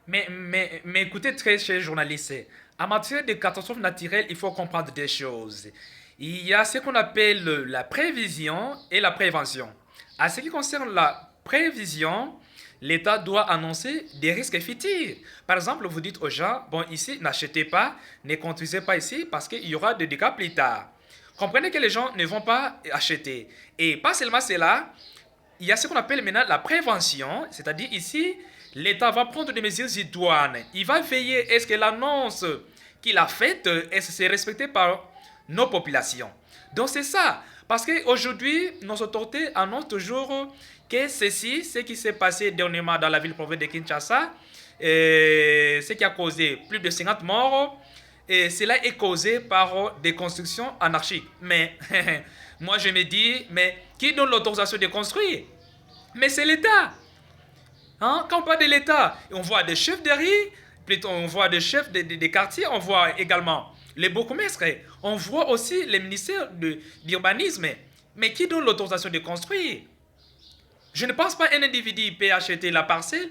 Mais écoutez, très cher journaliste, en matière de catastrophes naturelles, il faut comprendre des choses. Il y a ce qu'on appelle la prévision et la prévention. À ce qui concerne la prévision, l'État doit annoncer des risques futurs. Par exemple, vous dites aux gens, bon, ici, n'achetez pas, ne construisez pas ici parce qu'il y aura des dégâts plus tard. Comprenez que les gens ne vont pas acheter. Et pas seulement cela, il y a ce qu'on appelle maintenant la prévention, c'est-à-dire ici, l'État va prendre des mesures idoines. Il va veiller, est-ce que l'annonce qu'il a faite, est-ce que c'est respecté par nos populations. Donc c'est ça. Parce qu'aujourd'hui, nos autorités annoncent toujours que ceci, ce qui s'est passé dernièrement dans la ville-province de Kinshasa, ce qui a causé plus de 50 morts, et cela est causé par des constructions anarchiques. Mais moi je me dis, mais qui donne l'autorisation de construire? Mais c'est l'État. Hein? Quand on parle de l'État, on voit des chefs de riz, plutôt on voit des chefs de quartier, on voit également les bourgmestres, on voit aussi les ministères d'urbanisme. Mais qui donne l'autorisation de construire? Je ne pense pas qu'un individu peut acheter la parcelle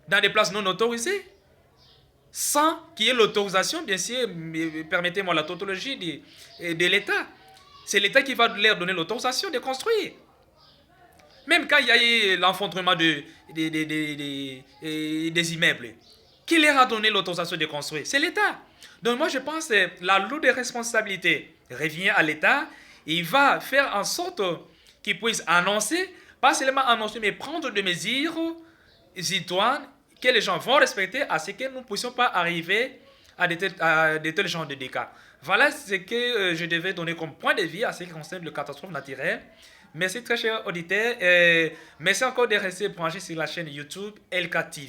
dans des places non autorisées sans qu'il y ait l'autorisation, bien sûr, permettez-moi la tautologie de l'État. C'est l'État qui va leur donner l'autorisation de construire. Même quand il y a eu l'enfondrement des immeubles, qui leur a donné l'autorisation de construire? C'est l'État. Donc moi je pense que la lourde responsabilité revient à l'État. Il va faire en sorte qu'il puisse annoncer, pas seulement annoncer, mais prendre des mesures idoines que les gens vont respecter à ce que nous ne puissions pas arriver à de tels genres de dégâts. Voilà ce que je devais donner comme point de vue à ce qui concerne les catastrophes naturelles. Merci très cher auditeur. Merci encore de rester branché sur la chaîne YouTube LK TV.